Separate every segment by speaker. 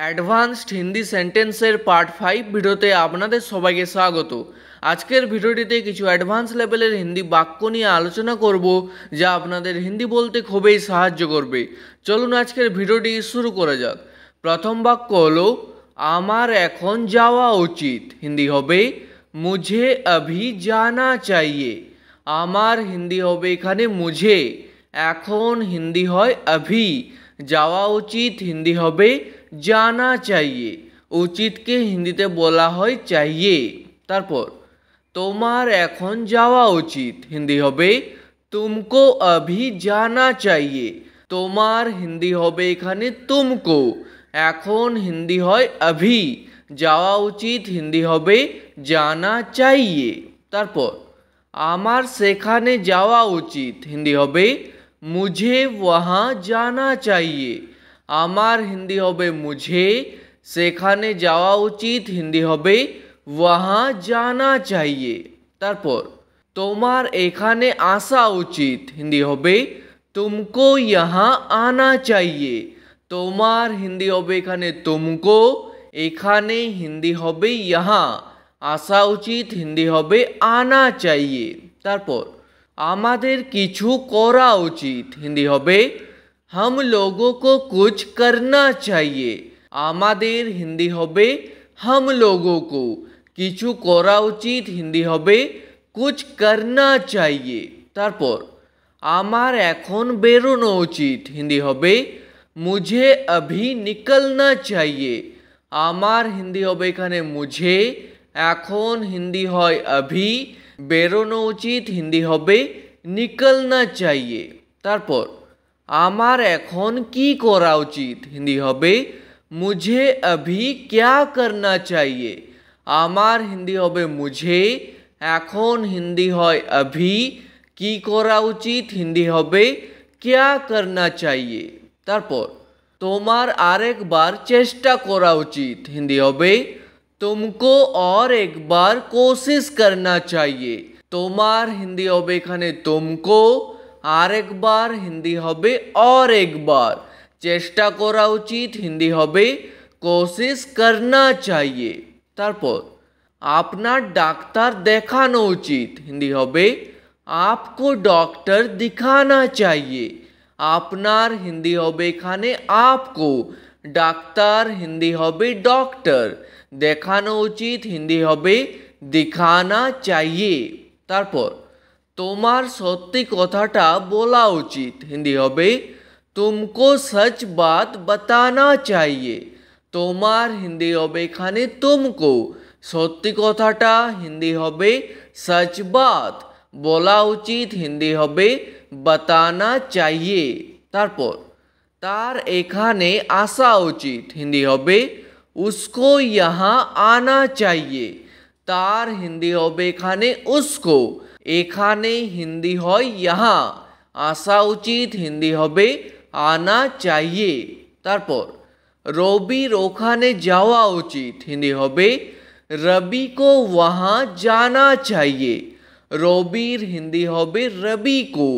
Speaker 1: Advanced Hindi সেন্টেন্সের part 5 ভিডিওতে আপনাদের সবাইকে স্বাগত। আজকের ভিডিওটিতে কিছু অ্যাডভান্স লেভেলের হিন্দি বাক্য নিয়ে আলোচনা করব, যা আপনাদের হিন্দি বলতে খুবই সাহায্য করবে। চলুন আজকের ভিডিওটি শুরু করা যাক। প্রথম বাক্য হলো আমার এখন যাওয়া উচিত। হিন্দি হবে মুঝে अभी जाना चाहिए। আমার হিন্দি হবে এখানে মুঝে, এখন হিন্দি হয় अभी, যাওয়া উচিত হিন্দি হবে জানা চাইয়ে। উচিতকে হিন্দিতে বলা হয় চাইয়ে। তারপর তোমার এখন যাওয়া উচিত হিন্দি হবে তুমকো अभी जाना चाहिए। তোমার হিন্দি হবে এখানে তুমকো, এখন হিন্দি হয় अभी, যাওয়া উচিত হিন্দি হবে জানা চাইয়ে। তারপর আমার সেখানে যাওয়া উচিত হিন্দি হবে মুঝে वहाँ जाना चाहिए। আমার হিন্দি হবে মুঝে, সেখানে যাওয়া উচিত হিন্দি হবে वहाँ जाना चाहिए। তারপর তোমার এখানে আসা উচিত হিন্দি হবে तुमको यहाँ आना चाहिए। তোমার হিন্দি হবে এখানে तुमको, এখানে হিন্দি হবে यहाँ, আসা উচিত হিন্দি হবে आना चाहिए। তারপর আমাদের কিছু করা উচিত হিন্দি হবে हम लोगों को कुछ करना चाहिए। আমাদের হিন্দি হবে हम लोगों को, কিছু করা উচিত হিন্দি হবে कुछ करना चाहिए। তারপর আমার এখন বেরোনো উচিত হিন্দি হবে मुझे अभी निकलना चाहिए। আমার হিন্দি হবে এখানে মুঝে, এখন হিন্দি হয় अभी, বেরোনো উচিত হিন্দি হবে निकलना चाहिए। তারপর আমার এখন কি করা উচিত হিন্দি হবে मुझे अभी क्या करना चाहिए। আমার হিন্দি হবে মুঝে, এখন হিন্দি হয় अभी, কি করা উচিত হিন্দি হবে क्या करना चाहिए। তারপর তোমার আরেকবার চেষ্টা করা উচিত হিন্দি হবে तुमको और एक बार कोशिश करना चाहिए। তোমার হিন্দি হবে এখানে तुमको, আরেকবার হিন্দি হবে और एक बार, চেষ্টা করা উচিত হিন্দি হবে कोशिश करना चाहिए। তারপর আপনার ডাক্তার দেখানো উচিত হিন্দি হবে आपको डॉक्टर दिखाना चाहिए। আপনার হিন্দি হবে এখানে आपको, ডাক্তার হিন্দি হবে डॉक्टर, দেখানো উচিত হিন্দি হবে दिखाना चाहिए। তারপর তোমার সত্যি কথাটা বলা উচিত হিন্দি হবে तुमको सच बात बताना चाहिए। তোমার হিন্দি হবে এখানে तुमको, সত্যি কথাটা হিন্দি হবে सच बात, বলা উচিত হিন্দি হবে बताना चाहिए। তারপর তার এখানে আসা উচিত হিন্দি হবে उसको यहाँ आना चाहिए। তার হিন্দি হবে এখানে उसको, এখানে হিন্দি হয় यहाँ, আসা উচিত হিন্দি হবে आना चाहिए। তারপর রবির ওখানে যাওয়া উচিত হিন্দি হবে रवि को वहाँ जाना चाहिए। রবির হিন্দি হবে रवि को,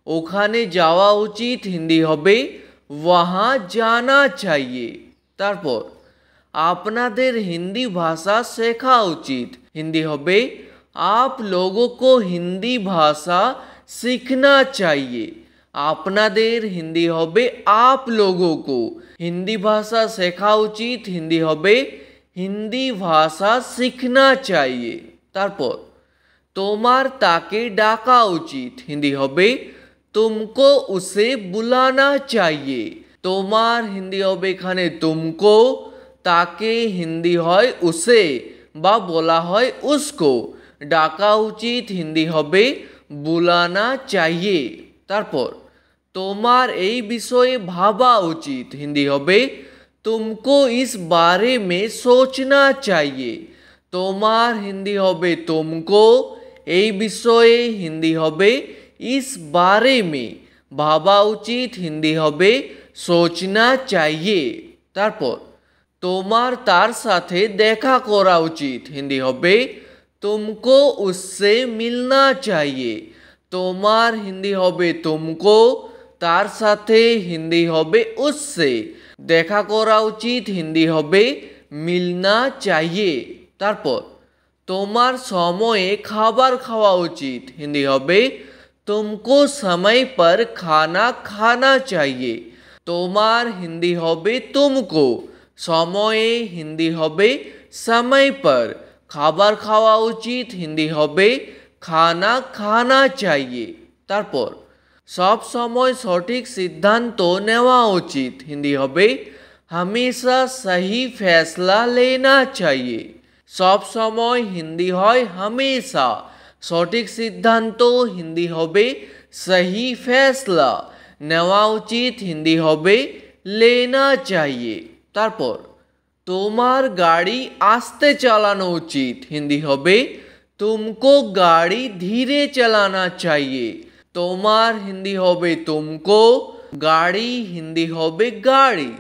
Speaker 1: ওখানে যাওয়া উচিত হিন্দি হবে वहाँ जाना चाहिए। তারপর আপনাদের হিন্দি ভাষা শেখা উচিত হিন্দি হবে आप लोगों को हिंदी भाषा सीखना चाहिए। আপনাদের হিন্দি হবে आप लोगों को, হিন্দি ভাষা শেখা উচিত হিন্দি হবে হিন্দি ভাষা सीखना चाहिए। তারপর তোমার তাকে ডাকা উচিত হিন্দি হবে तुमको उसे बुलाना चाहिए। তোমার হিন্দি হবে এখানে तुमको, তাকে হিন্দি হয় उसे বা বলা হয় उसको, ডাকা উচিত হিন্দি হবে বুলানা चाहिए। তারপর তোমার এই বিষয়ে ভাবা উচিত হিন্দি হবে तुमको इस बारे में सोचना चाहिए। তোমার হিন্দি হবে तुमको, এই বিষয়ে হিন্দি হবে इस बारे में, ভাবা উচিত হিন্দি হবে सोचना चाहिए। তারপর তোমার তার সাথে দেখা করা উচিত হিন্দি হবে तुमको उससे मिलना चाहिए। তোমার হিন্দি হবে तुमको, তার সাথে হিন্দি হবে उससे, দেখা করা উচিত হিন্দি হবে মিলনা চাইয়ে। তারপর তোমার সময়ে খাবার খাওয়া উচিত হিন্দি হবে तुमको समय पर खाना खाना चाहिए। তোমার হিন্দি হবে तुमको, সময়ে হিন্দি হবে समय पर, খাবার খাওয়া উচিত হিন্দি হবে খানা খানা চাইয়ে। তারপর সব সময় সঠিক সিদ্ধান্ত নেওয়া উচিত হিন্দি হবে हमेशा सही फैसला लेना चाहिए। सब समय हिंदी হয় हमेशा, সঠিক সিদ্ধান্ত হিন্দি হবে सही फैसला, নেওয়া উচিত হিন্দি হবে लेना चाहिए। তারপর তোমার গাড়ি আস্তে চালানো উচিত হিন্দি হবে तुमको गाड़ी धीरे चलाना चाहिए। তোমার হিন্দি হবে तुमको, গাড়ি হিন্দি হবে গাড়ি,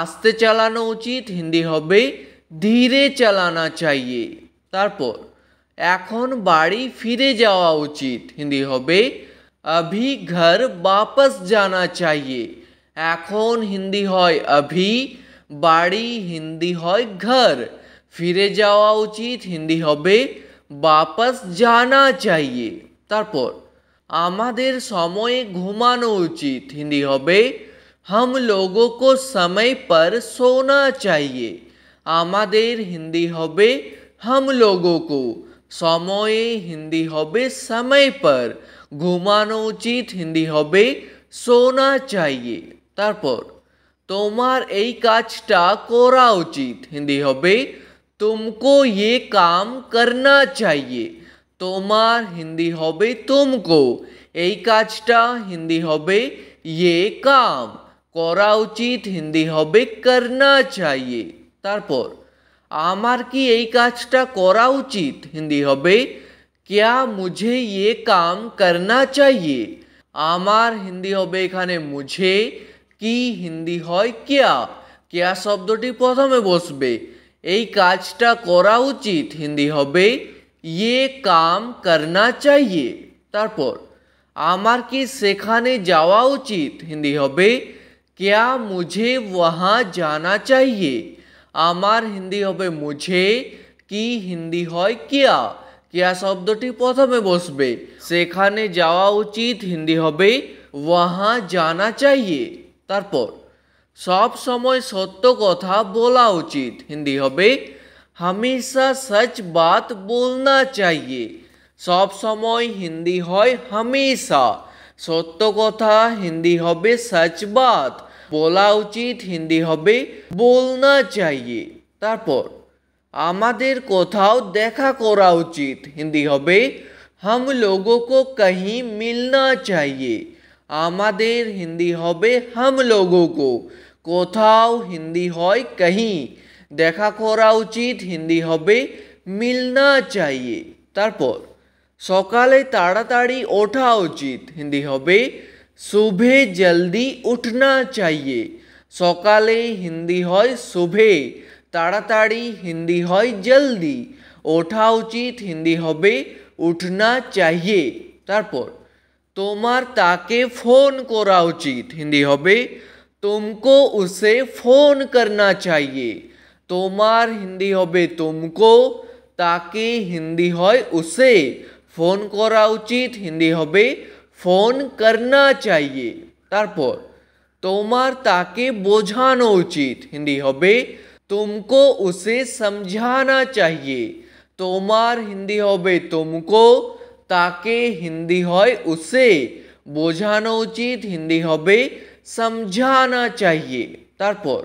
Speaker 1: আস্তে চালানো উচিত হিন্দি হবে ধীরে চালানা চাইয়ে। তারপর এখন বাড়ি ফিরে যাওয়া উচিত হিন্দি হবে अभी घर वापस जाना चाहिए। এখন হিন্দি হয় अभी, বাড়ি হিন্দি হয় घर, ফিরে যাওয়া উচিত হিন্দি হবে वापस जाना चाहिए। তারপর আমাদের সময়ে ঘুমানো উচিত হিন্দি হবে हम लोगों को समय पर सोना चाहिए। আমাদের হিন্দি হবে हम लोगों को, সময়ে হিন্দি হবে समय पर, ঘুমানো উচিত হিন্দি হবে সোনা চাইয়ে। তারপর তোমার এই কাজটা করা উচিত হিন্দি হবে तुमको ये काम करना चाहिए। তোমার হিন্দি হবে तुमको, এই কাজটা হিন্দি হবে ये काम, করা উচিত হিন্দি হবে करना चाहिए। তারপর আমার কি এই কাজটা করা উচিত হিন্দি হবে क्या मुझे ये काम करना चाहिए। আমার হিন্দি হবে এখানে मुझे, কি হিন্দি হয় क्या, क्या শব্দটি প্রথমে বসবে। এই কাজটা করা উচিত হিন্দি হবে ये काम करना चाहिए। তারপর আমার কি সেখানে যাওয়া উচিত হিন্দি হবে क्या मुझे वहाँ जाना चाहिए। আমার হিন্দি হবে मुझे, কি হিন্দি হয় क्या, क्या শব্দটি প্রথমে বসবে। সেখানে যাওয়া উচিত হিন্দি হবে वहाँ जाना चाहिए। তারপর সব সময় সত্য কথা বলা উচিত হিন্দি হবে हमेशा सच बात बोलना चाहिए। সব সময় হিন্দি হয় हमेशा, সত্য কথা হিন্দি হবে सच बात, বলা উচিত হিন্দি হবে बोलना चाहिए। তারপর আমাদের কোথাও দেখা করা উচিত হিন্দি হবে हम लोगों को कहीं मिलना चाहिए। আমাদের হিন্দি হবে हम लोगों को, কোথাও হিন্দি হয় कहीं, দেখা করা উচিত হিন্দি হবে मिलना चाहिए। তারপর সকালে তাড়াতাড়ি ওঠা উচিত হিন্দি হবে सुबह जल्दी उठना चाहिए। সকালে হিন্দি হয় सुबह, তাড়াতাড়ি হিন্দি হয় जल्दी, ওঠা উচিত হিন্দি হবে उठना चाहिए। তারপর তোমার তাকে ফোন করা উচিত হিন্দি হবে तुमको उसे फोन करना चाहिए। তোমার হিন্দি হবে तुमको, তাকে হিন্দি হয় उसे, ফোন করা উচিত হিন্দি হবে ফোন करना चाहिए। তারপর তোমার তাকে বোঝানো উচিত হিন্দি হবে तुमको उसे समझाना चाहिए। তোমার হিন্দি হবে तुमको, তাকে হিন্দি হয় उसे, বোঝানো উচিত হিন্দি হবে समझाना चाहिए। তারপর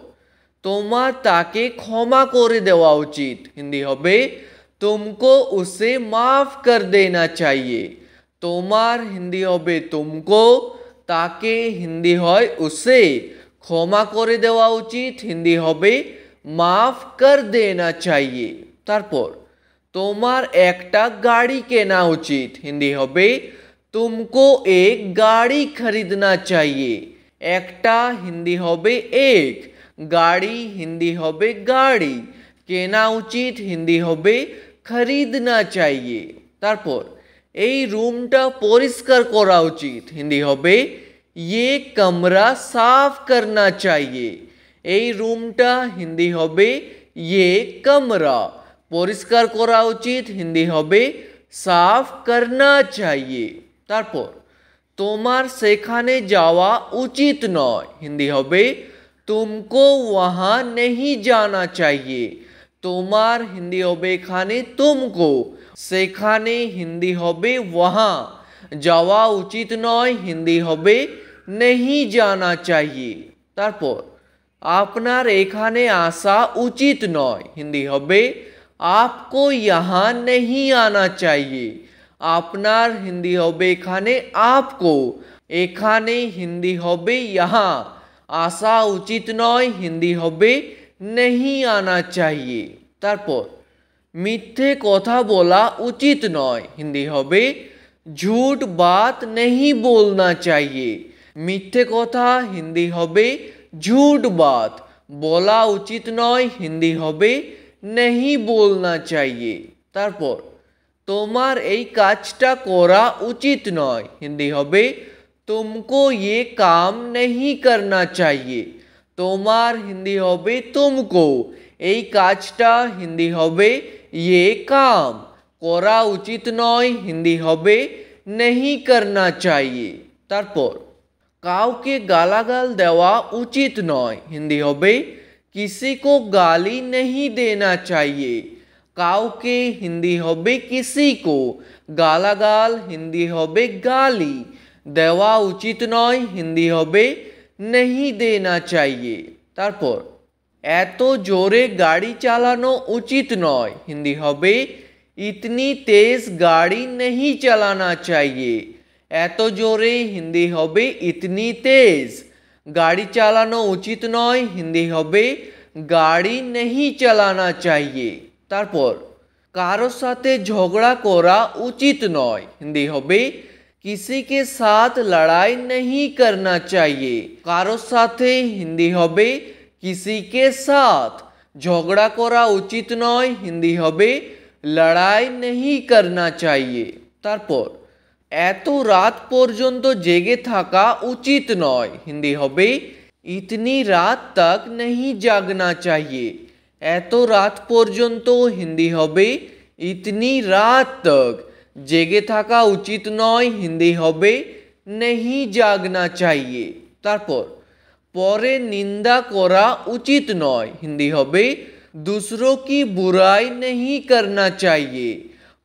Speaker 1: তোমার তাকে ক্ষমা করে দেওয়া উচিত হিন্দি হবে तुमको उसे माफ कर देना चाहिए। তোমার হিন্দি হবে तुमको, তাকে হিন্দি হয় उसे, ক্ষমা করে দেওয়া উচিত হিন্দি হবে माफ कर देना चाहिए। তারপর তোমার একটা গাড়ি কেনা উচিত হিন্দি হবে तुमको एक गाड़ी खरीदना चाहिए। একটা হিন্দি হবে एक, গাড়ি হিন্দি হবে গাড়ি, কেনা উচিত হিন্দি হবে खरीदना चाहिए। তারপর এই রুমটা পরিষ্কার করা উচিত হিন্দি হবে ये कमरा साफ करना चाहिए। এই রুমটা হিন্দি হবে ये कमरा। পরিষ্কার করা উচিত হিন্দি হবে साफ करना चाहिए। তারপর তোমার সেখানে যাওয়া উচিত নয় হিন্দি হবে तुमको वहाँ नहीं जाना चाहिए। তোমার হিন্দি হবে এখানে तुमको, সেখানে হিন্দি হবে वहाँ, যাওয়া উচিত নয় হিন্দি হবে नहीं जाना चाहिए। তারপর আপনার এখানে আসা উচিত নয় হিন্দি হবে आपको यहाँ नहीं आना चाहिए। আপনার হিন্দি হবে এখানে आपको, এখানে হিন্দি হবে यहाँ, আসা উচিত নয় হিন্দি হবে नहीं आना चाहिए। তারপর মিথ্যে কথা বলা উচিত নয় হিন্দি হবে झूठ बात नहीं बोलना चाहिए। মিথ্যে কথা হিন্দি হবে झूठ बात, বলা উচিত নয় হিন্দি হবে नहीं बोलना चाहिए। তারপর তোমার এই কাজটা করা উচিত নয় হিন্দি হবে तुमको ये काम नहीं करना चाहिए। তোমার হিন্দি হবে तुमको, এই কাজটা হিন্দি হবে ये काम, করা উচিত নয় হিন্দি হবে नहीं करना चाहिए। তারপর কাউকে গালাগাল দেওয়া উচিত নয় হিন্দি হবে किसी को गाली नहीं देना चाहिए। কাউকে হিন্দি হবে किसी को, গালাগাল হিন্দি হবে গালি, দেওয়া উচিত নয় হিন্দি হবে नहीं देना चाहिए। তারপর এত জোরে গাড়ি চালানো উচিত নয় হিন্দি হবে इतनी तेज गाड़ी नहीं चलाना चाहिए। এত জোরে হিন্দি হবে इतनी तेज, গাড়ি চালানো উচিত নয় হিন্দি হবে গাড়ি नहीं चलाना चाहिए। তারপর কারোর সাথে ঝগড়া করা উচিত নয় হিন্দি হবে किसी के साथ लड़ाई नहीं करना चाहिए। কারোর সাথে হিন্দি হবে किसी के साथ, ঝগড়া করা উচিত নয় হিন্দি হবে লড়াই नहीं करना चाहिए। তারপর এত রাত পর্যন্ত জেগে থাকা উচিত নয় হিন্দি হবে इतनी रात तक नहीं जागना चाहिए। এত রাত পর্যন্ত হিন্দি হবে इतनी रात तक, জেগে থাকা উচিত নয় হিন্দি হবে नहीं जागना चाहिए। তারপর পরে নিন্দা করা উচিত নয় হিন্দি হবে दूसरों की बुराई नहीं करना चाहिए।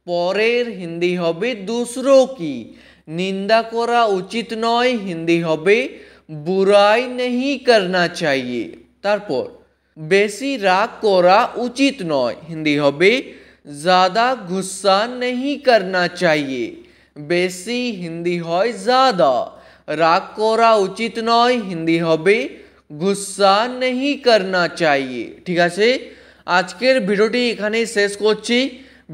Speaker 1: পরের হিন্দি হবে दूसरों की, নিন্দা করা উচিত নয় হিন্দি হবে বুরাই नहीं करना चाहिए। তারপর বেশি রাগ করা উচিত নয় হিন্দি হবে ज़्यादा गुस्सा नहीं करना चाहिए। বেশি হিন্দি হয় ज़्यादा, রাগ করা উচিত নয় হিন্দি হবে गुस्सा नहीं करना चाहिए। ঠিক আছে, আজকের ভিডিওটি এখানেই শেষ করছি।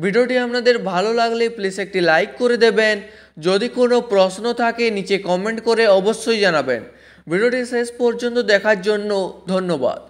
Speaker 1: ভিডিওটি আপনাদের ভালো লাগলে প্লিজ একটি লাইক করে দেবেন। যদি কোনো প্রশ্ন থাকে নিচে কমেন্ট করে অবশ্যই জানাবেন। ভিডিওটি শেষ পর্যন্ত দেখার জন্য ধন্যবাদ।